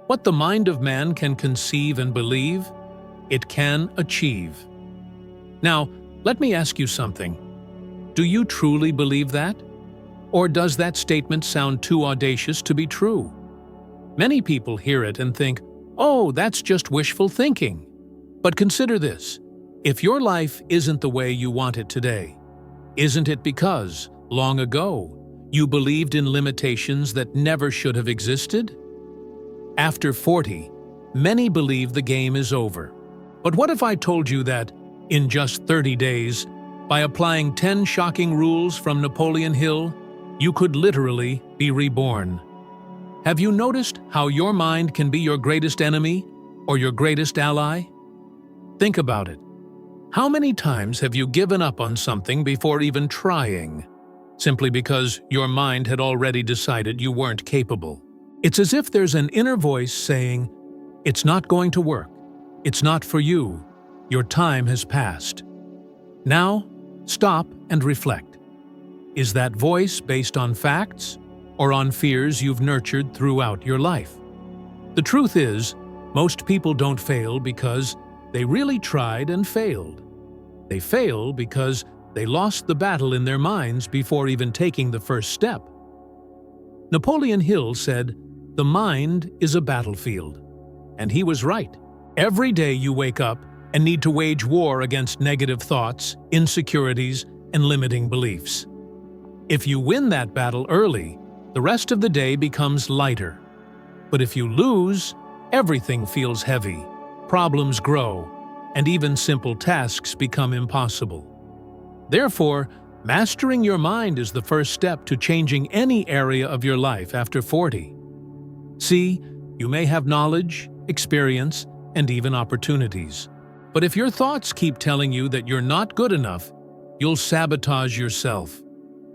What the mind of man can conceive and believe, it can achieve. Now, let me ask you something. Do you truly believe that? Or does that statement sound too audacious to be true? Many people hear it and think, "Oh, that's just wishful thinking." But consider this. If your life isn't the way you want it today, isn't it because, long ago, you believed in limitations that never should have existed? After 40, many believe the game is over. But what if I told you that, in just 30 days, by applying 10 shocking rules from Napoleon Hill, you could literally be reborn? Have you noticed how your mind can be your greatest enemy or your greatest ally? Think about it. How many times have you given up on something before even trying, simply because your mind had already decided you weren't capable? It's as if there's an inner voice saying, "It's not going to work. It's not for you. Your time has passed." Now, stop and reflect. Is that voice based on facts or on fears you've nurtured throughout your life? The truth is, most people don't fail because they really tried and failed. They fail because they lost the battle in their minds before even taking the first step. Napoleon Hill said, "The mind is a battlefield." And he was right. Every day you wake up and need to wage war against negative thoughts, insecurities, and limiting beliefs. If you win that battle early, the rest of the day becomes lighter. But if you lose, everything feels heavy, problems grow, and even simple tasks become impossible. Therefore, mastering your mind is the first step to changing any area of your life after 40. See, you may have knowledge, experience, and even opportunities. But if your thoughts keep telling you that you're not good enough, you'll sabotage yourself.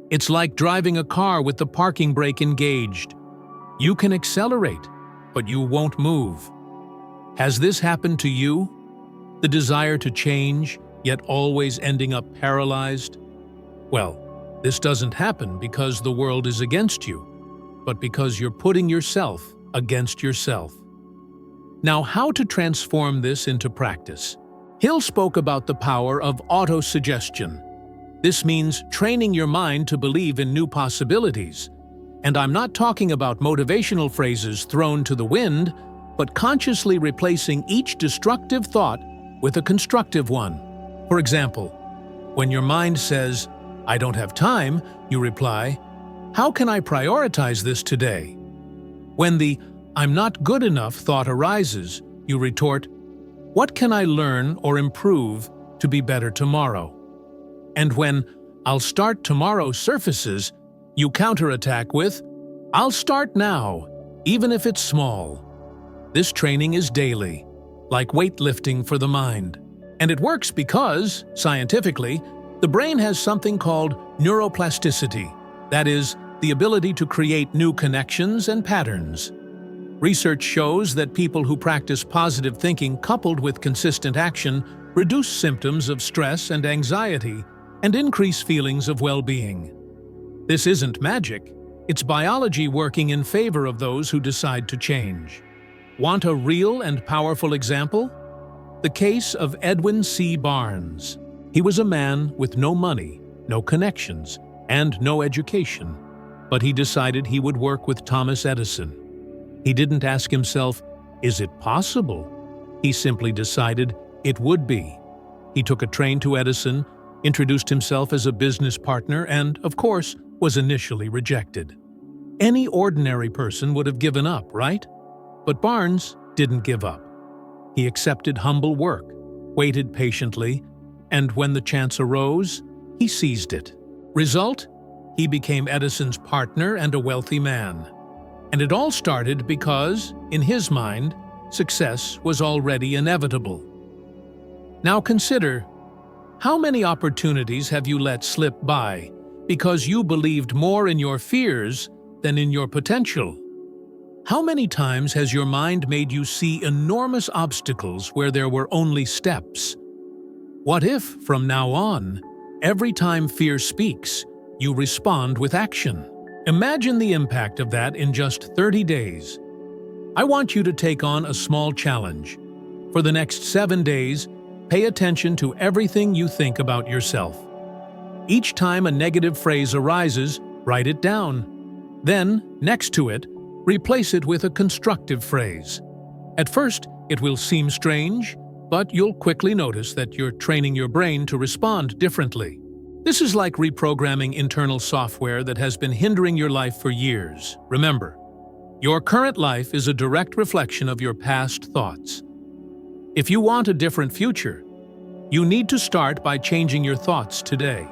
It's like driving a car with the parking brake engaged. You can accelerate, but you won't move. Has this happened to you? The desire to change, yet always ending up paralyzed? Well, this doesn't happen because the world is against you, but because you're putting yourself against yourself. Now, how to transform this into practice? Hill spoke about the power of autosuggestion. This means training your mind to believe in new possibilities. And I'm not talking about motivational phrases thrown to the wind, but consciously replacing each destructive thought with a constructive one. For example, when your mind says, "I don't have time," you reply, "How can I prioritize this today?" When the "I'm not good enough" thought arises, you retort, "What can I learn or improve to be better tomorrow?" And when "I'll start tomorrow" surfaces, you counterattack with, "I'll start now, even if it's small." This training is daily, like weightlifting for the mind. And it works because, scientifically, the brain has something called neuroplasticity, that is, the ability to create new connections and patterns. Research shows that people who practice positive thinking coupled with consistent action reduce symptoms of stress and anxiety and increase feelings of well-being. This isn't magic, it's biology working in favor of those who decide to change. Want a real and powerful example? The case of Edwin C. Barnes. He was a man with no money, no connections, and no education, but he decided he would work with Thomas Edison. He didn't ask himself, "Is it possible?" He simply decided it would be. He took a train to Edison, introduced himself as a business partner, and, of course, was initially rejected. Any ordinary person would have given up, right? But Barnes didn't give up. He accepted humble work, waited patiently, and when the chance arose, he seized it. Result? He became Edison's partner and a wealthy man. And it all started because, in his mind, success was already inevitable. Now consider, how many opportunities have you let slip by because you believed more in your fears than in your potential? How many times has your mind made you see enormous obstacles where there were only steps? What if, from now on, every time fear speaks, you respond with action? Imagine the impact of that in just 30 days. I want you to take on a small challenge. For the next 7 days, pay attention to everything you think about yourself. Each time a negative phrase arises, write it down. Then, next to it, replace it with a constructive phrase. At first, it will seem strange, but you'll quickly notice that you're training your brain to respond differently. This is like reprogramming internal software that has been hindering your life for years. Remember, your current life is a direct reflection of your past thoughts. If you want a different future, you need to start by changing your thoughts today.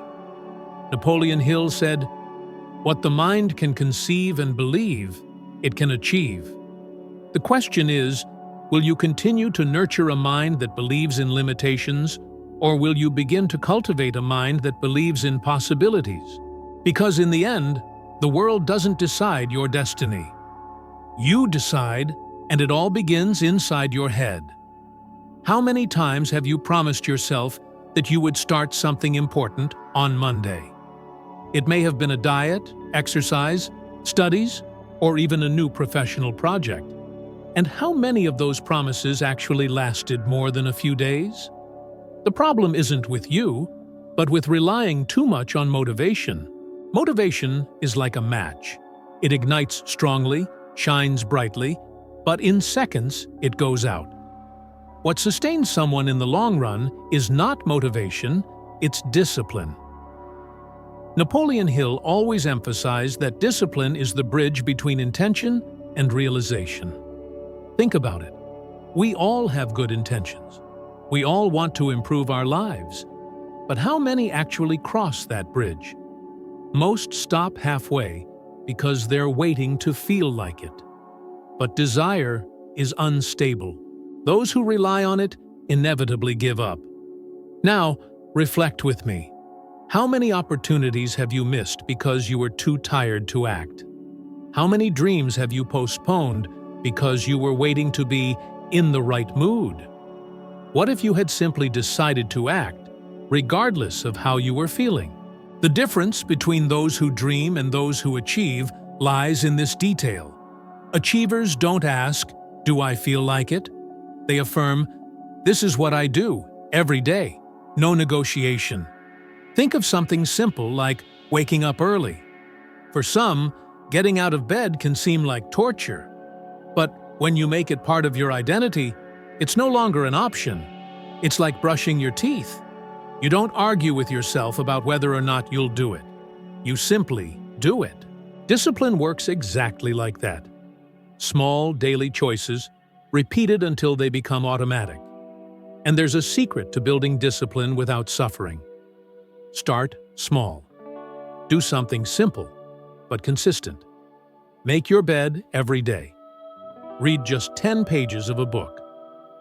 Napoleon Hill said, "What the mind can conceive and believe, it can achieve." The question is, will you continue to nurture a mind that believes in limitations, or will you begin to cultivate a mind that believes in possibilities? Because in the end, the world doesn't decide your destiny. You decide, and it all begins inside your head. How many times have you promised yourself that you would start something important on Monday? It may have been a diet, exercise, studies, or even a new professional project. And how many of those promises actually lasted more than a few days? The problem isn't with you, but with relying too much on motivation. Motivation is like a match. It ignites strongly, shines brightly, but in seconds it goes out. What sustains someone in the long run is not motivation, it's discipline. Napoleon Hill always emphasized that discipline is the bridge between intention and realization. Think about it. We all have good intentions. We all want to improve our lives. But how many actually cross that bridge? Most stop halfway because they're waiting to feel like it. But desire is unstable. Those who rely on it inevitably give up. Now, reflect with me. How many opportunities have you missed because you were too tired to act? How many dreams have you postponed because you were waiting to be in the right mood? What if you had simply decided to act, regardless of how you were feeling? The difference between those who dream and those who achieve lies in this detail. Achievers don't ask, "Do I feel like it?" They affirm, "This is what I do, every day." No negotiation. Think of something simple like waking up early. For some, getting out of bed can seem like torture. But when you make it part of your identity, it's no longer an option. It's like brushing your teeth. You don't argue with yourself about whether or not you'll do it. You simply do it. Discipline works exactly like that. Small daily choices, repeated until they become automatic. And there's a secret to building discipline without suffering. Start small. Do something simple, but consistent. Make your bed every day. Read just 10 pages of a book.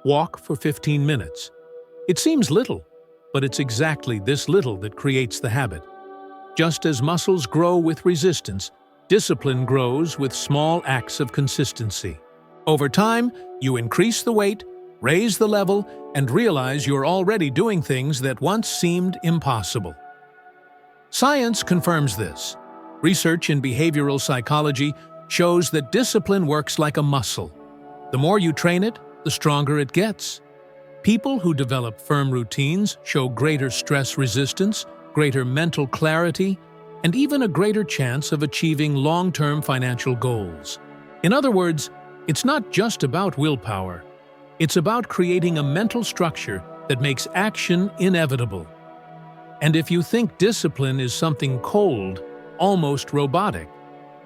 Walk for 15 minutes. It seems little, but it's exactly this little that creates the habit. Just as muscles grow with resistance, discipline grows with small acts of consistency. Over time, you increase the weight, raise the level, and realize you're already doing things that once seemed impossible. Science confirms this. Research in behavioral psychology shows that discipline works like a muscle. The more you train it, the stronger it gets. People who develop firm routines show greater stress resistance, greater mental clarity, and even a greater chance of achieving long-term financial goals. In other words, it's not just about willpower. It's about creating a mental structure that makes action inevitable. And if you think discipline is something cold, almost robotic,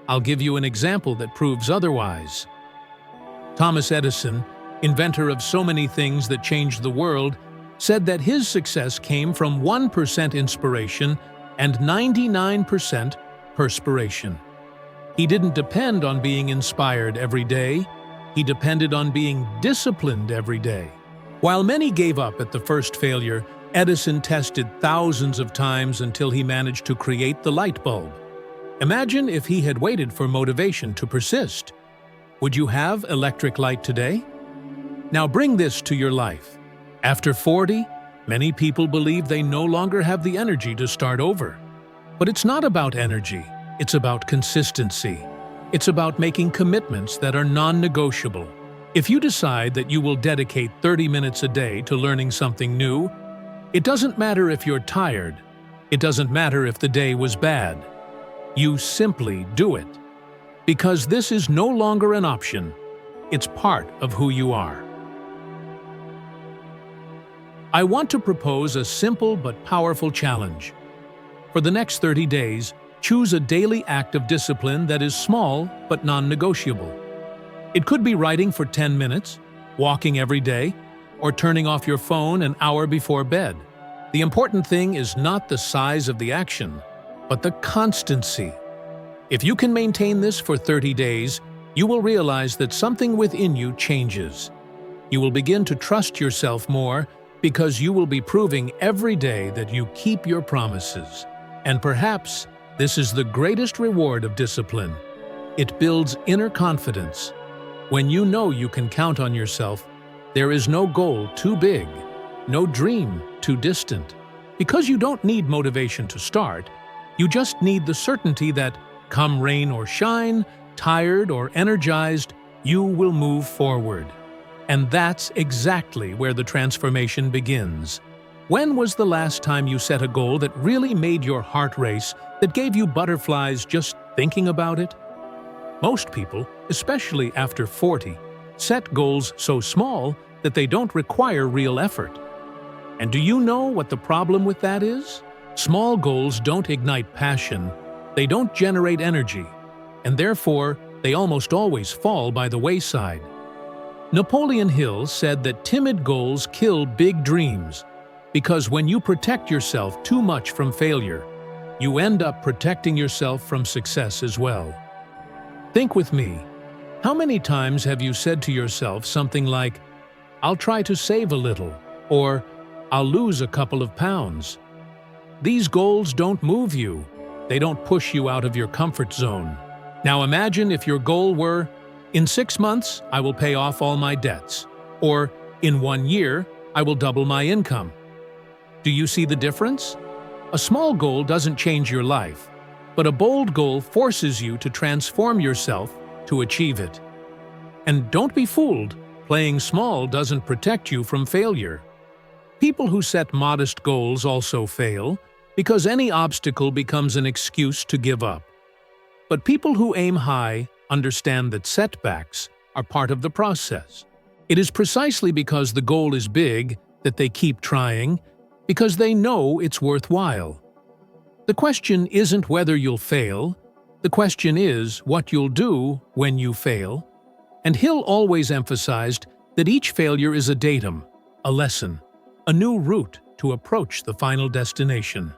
I'll give you an example that proves otherwise. Thomas Edison, inventor of so many things that changed the world, said that his success came from 1% inspiration and 99% perspiration. He didn't depend on being inspired every day. He depended on being disciplined every day. While many gave up at the first failure, Edison tested thousands of times until he managed to create the light bulb. Imagine if he had waited for motivation to persist. Would you have electric light today? Now bring this to your life. After 40, many people believe they no longer have the energy to start over. But it's not about energy, it's about consistency. It's about making commitments that are non-negotiable. If you decide that you will dedicate 30 minutes a day to learning something new, it doesn't matter if you're tired. It doesn't matter if the day was bad. You simply do it. Because this is no longer an option. It's part of who you are. I want to propose a simple but powerful challenge. For the next 30 days, choose a daily act of discipline that is small but non-negotiable. It could be writing for 10 minutes, walking every day, or turning off your phone an hour before bed. The important thing is not the size of the action, but the constancy. If you can maintain this for 30 days, you will realize that something within you changes. You will begin to trust yourself more because you will be proving every day that you keep your promises. And perhaps this is the greatest reward of discipline. It builds inner confidence. When you know you can count on yourself, there is no goal too big, no dream too distant. Because you don't need motivation to start, you just need the certainty that, come rain or shine, tired or energized, you will move forward. And that's exactly where the transformation begins. When was the last time you set a goal that really made your heart race, that gave you butterflies just thinking about it? Most people, especially after 40, set goals so small that they don't require real effort. And do you know what the problem with that is? Small goals don't ignite passion, they don't generate energy, and therefore they almost always fall by the wayside. Napoleon Hill said that timid goals kill big dreams, because when you protect yourself too much from failure, you end up protecting yourself from success as well. Think with me. How many times have you said to yourself something like, "I'll try to save a little," or "I'll lose a couple of pounds"? These goals don't move you. They don't push you out of your comfort zone. Now imagine if your goal were, "In 6 months, I will pay off all my debts," or "In 1 year, I will double my income." Do you see the difference? A small goal doesn't change your life, but a bold goal forces you to transform yourself to achieve it. And don't be fooled, playing small doesn't protect you from failure. People who set modest goals also fail, because any obstacle becomes an excuse to give up. But people who aim high understand that setbacks are part of the process. It is precisely because the goal is big that they keep trying, because they know it's worthwhile. The question isn't whether you'll fail, the question is what you'll do when you fail. And Hill always emphasized that each failure is a datum, a lesson, a new route to approach the final destination.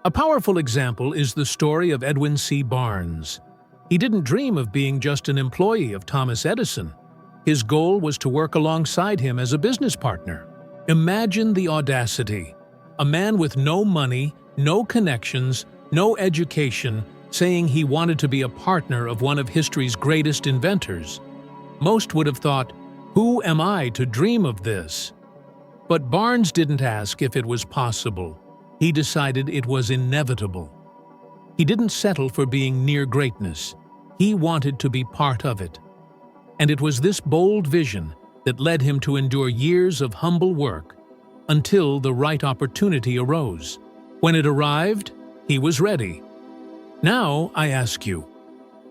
A powerful example is the story of Edwin C. Barnes. He didn't dream of being just an employee of Thomas Edison. His goal was to work alongside him as a business partner. Imagine the audacity. A man with no money, no connections, no education, saying he wanted to be a partner of one of history's greatest inventors. Most would have thought, "Who am I to dream of this?" But Barnes didn't ask if it was possible. He decided it was inevitable. He didn't settle for being near greatness. He wanted to be part of it. And it was this bold vision that led him to endure years of humble work until the right opportunity arose. When it arrived, he was ready. Now, I ask you,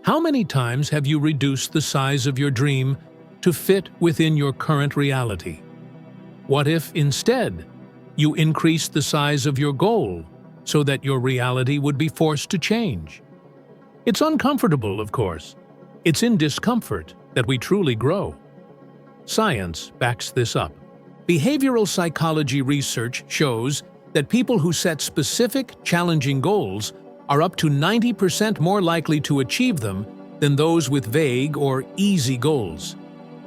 how many times have you reduced the size of your dream to fit within your current reality? What if, instead, you increased the size of your goal so that your reality would be forced to change? It's uncomfortable, of course. It's in discomfort that we truly grow. Science backs this up. Behavioral psychology research shows that people who set specific, challenging goals are up to 90% more likely to achieve them than those with vague or easy goals.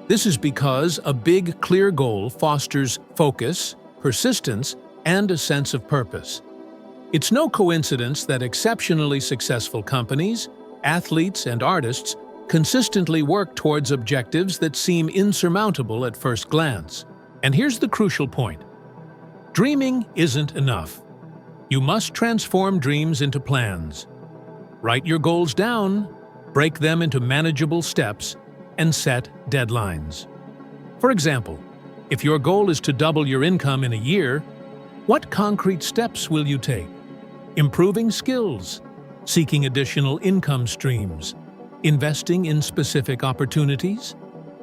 This is because a big, clear goal fosters focus, persistence, and a sense of purpose. It's no coincidence that exceptionally successful companies, athletes, and artists consistently work towards objectives that seem insurmountable at first glance. And here's the crucial point. Dreaming isn't enough. You must transform dreams into plans. Write your goals down, break them into manageable steps, and set deadlines. For example, if your goal is to double your income in a year, what concrete steps will you take? Improving skills, seeking additional income streams, investing in specific opportunities?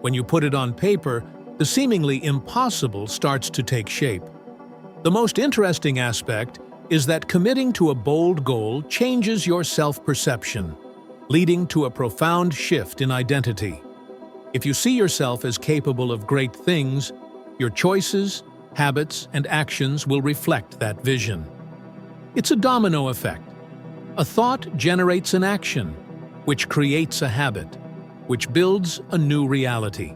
When you put it on paper, the seemingly impossible starts to take shape. The most interesting aspect is that committing to a bold goal changes your self-perception, leading to a profound shift in identity. If you see yourself as capable of great things, your choices, habits, and actions will reflect that vision. It's a domino effect. A thought generates an action, which creates a habit, which builds a new reality.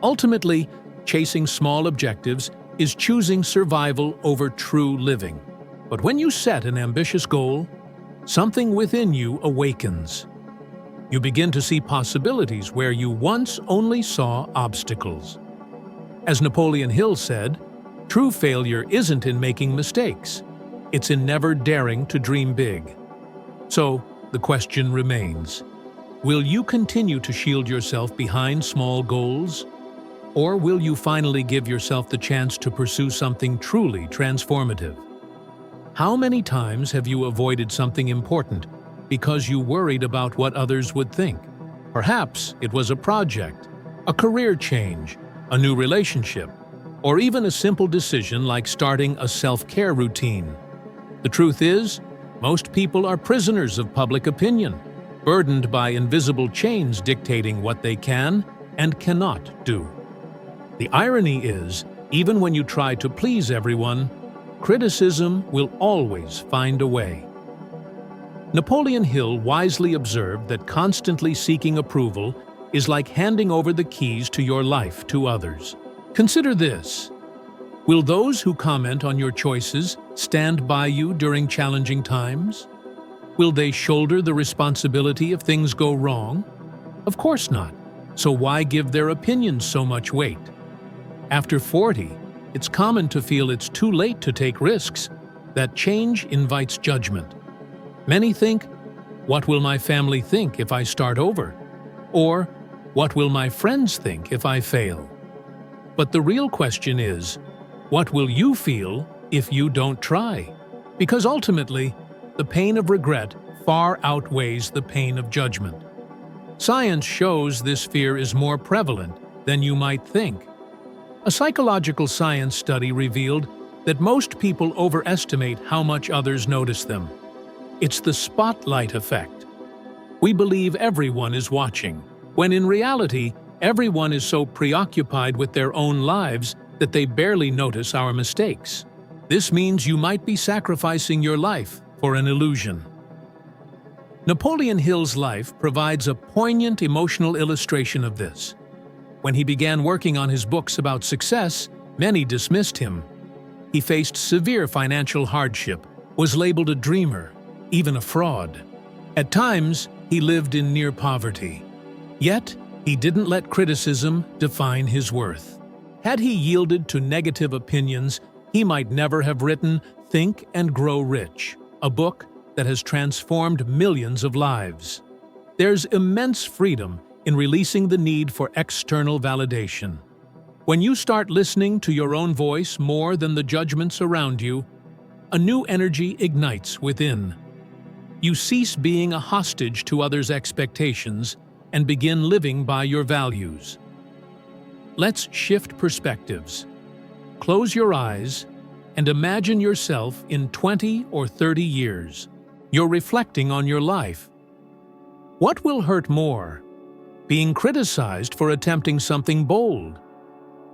Ultimately, chasing small objectives is choosing survival over true living. But when you set an ambitious goal, something within you awakens. You begin to see possibilities where you once only saw obstacles. As Napoleon Hill said, true failure isn't in making mistakes. It's in never daring to dream big. So, the question remains, will you continue to shield yourself behind small goals? Or will you finally give yourself the chance to pursue something truly transformative? How many times have you avoided something important because you worried about what others would think? Perhaps it was a project, a career change, a new relationship, or even a simple decision like starting a self-care routine. The truth is, most people are prisoners of public opinion, burdened by invisible chains dictating what they can and cannot do. The irony is, even when you try to please everyone, criticism will always find a way. Napoleon Hill wisely observed that constantly seeking approval is like handing over the keys to your life to others. Consider this. Will those who comment on your choices stand by you during challenging times? Will they shoulder the responsibility if things go wrong? Of course not. So why give their opinions so much weight? After 40, it's common to feel it's too late to take risks, that change invites judgment. Many think, what will my family think if I start over? Or, what will my friends think if I fail? But the real question is, what will you feel if you don't try? Because ultimately, the pain of regret far outweighs the pain of judgment. Science shows this fear is more prevalent than you might think. A psychological science study revealed that most people overestimate how much others notice them. It's the spotlight effect. We believe everyone is watching, when in reality, everyone is so preoccupied with their own lives that they barely notice our mistakes. This means you might be sacrificing your life for an illusion. Napoleon Hill's life provides a poignant emotional illustration of this. When he began working on his books about success, many dismissed him. He faced severe financial hardship, was labeled a dreamer, even a fraud. At times, he lived in near poverty. Yet, he didn't let criticism define his worth. Had he yielded to negative opinions, he might never have written Think and Grow Rich, a book that has transformed millions of lives. There's immense freedom in releasing the need for external validation. When you start listening to your own voice more than the judgments around you, a new energy ignites within. You cease being a hostage to others' expectations and begin living by your values. Let's shift perspectives. Close your eyes and imagine yourself in 20 or 30 years. You're reflecting on your life. What will hurt more? Being criticized for attempting something bold,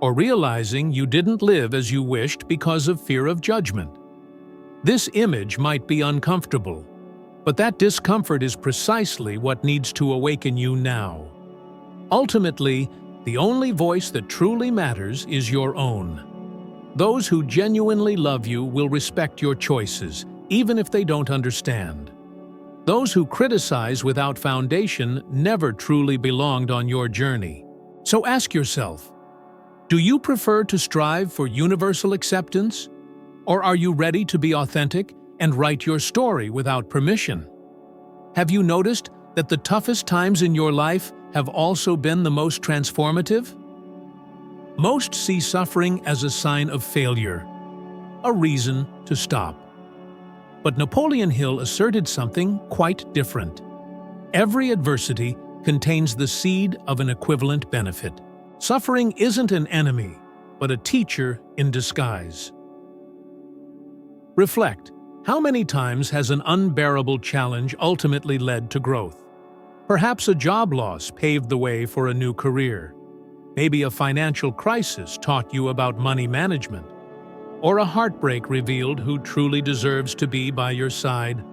or realizing you didn't live as you wished because of fear of judgment? This image might be uncomfortable, but that discomfort is precisely what needs to awaken you now. Ultimately, the only voice that truly matters is your own. Those who genuinely love you will respect your choices, even if they don't understand. Those who criticize without foundation never truly belonged on your journey. So ask yourself, do you prefer to strive for universal acceptance? Or are you ready to be authentic and write your story without permission? Have you noticed that the toughest times in your life have also been the most transformative? Most see suffering as a sign of failure, a reason to stop. But Napoleon Hill asserted something quite different. Every adversity contains the seed of an equivalent benefit. Suffering isn't an enemy, but a teacher in disguise. Reflect. How many times has an unbearable challenge ultimately led to growth? Perhaps a job loss paved the way for a new career. Maybe a financial crisis taught you about money management. Or a heartbreak revealed who truly deserves to be by your side.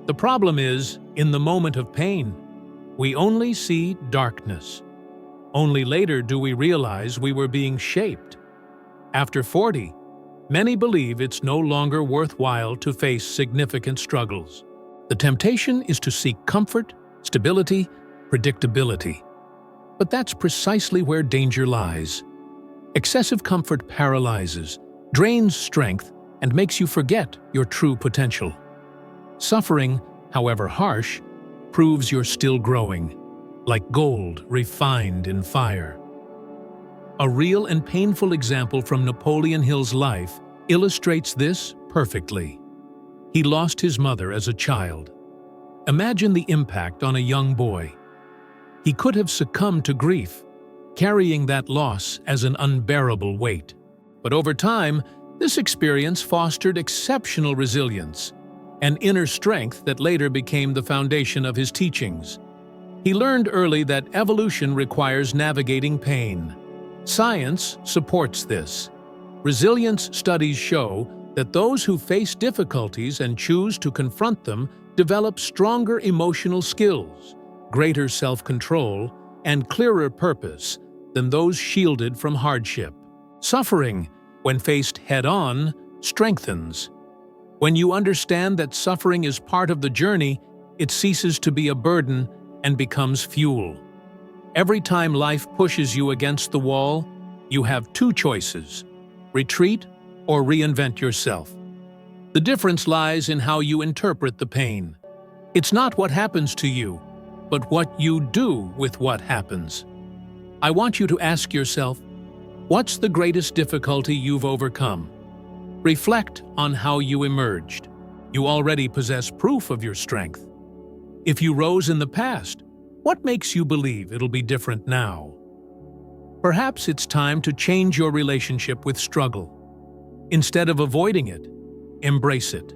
The problem is, in the moment of pain, we only see darkness. Only later do we realize we were being shaped. After 40, many believe it's no longer worthwhile to face significant struggles. The temptation is to seek comfort, stability, predictability. But that's precisely where danger lies. Excessive comfort paralyzes, drains strength, and makes you forget your true potential. Suffering, however harsh, proves you're still growing, like gold refined in fire. A real and painful example from Napoleon Hill's life illustrates this perfectly. He lost his mother as a child. Imagine the impact on a young boy. He could have succumbed to grief, carrying that loss as an unbearable weight. But over time, this experience fostered exceptional resilience, an inner strength that later became the foundation of his teachings. He learned early that evolution requires navigating pain. Science supports this. Resilience studies show that those who face difficulties and choose to confront them develop stronger emotional skills, greater self-control, and clearer purpose than those shielded from hardship. Suffering, when faced head-on, strengthens. When you understand that suffering is part of the journey, it ceases to be a burden and becomes fuel. Every time life pushes you against the wall, you have two choices: retreat or reinvent yourself. The difference lies in how you interpret the pain. It's not what happens to you, but what you do with what happens. I want you to ask yourself, what's the greatest difficulty you've overcome? Reflect on how you emerged. You already possess proof of your strength. If you rose in the past, what makes you believe it'll be different now? Perhaps it's time to change your relationship with struggle. Instead of avoiding it, embrace it.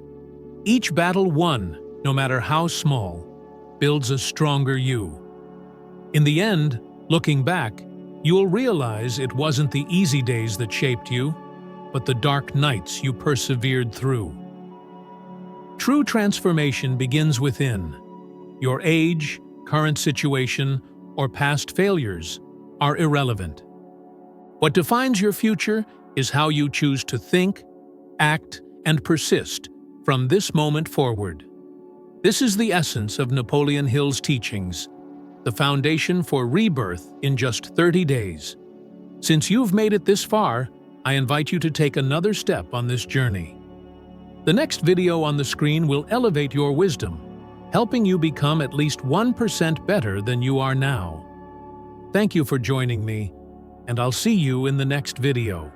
Each battle won, no matter how small, builds a stronger you. In the end, looking back, you'll realize it wasn't the easy days that shaped you, but the dark nights you persevered through. True transformation begins within. Your age, current situation, or past failures are irrelevant. What defines your future is how you choose to think, act, and persist from this moment forward. This is the essence of Napoleon Hill's teachings, the foundation for rebirth in just 30 days. Since you've made it this far, I invite you to take another step on this journey. The next video on the screen will elevate your wisdom, helping you become at least 1% better than you are now. Thank you for joining me, and I'll see you in the next video.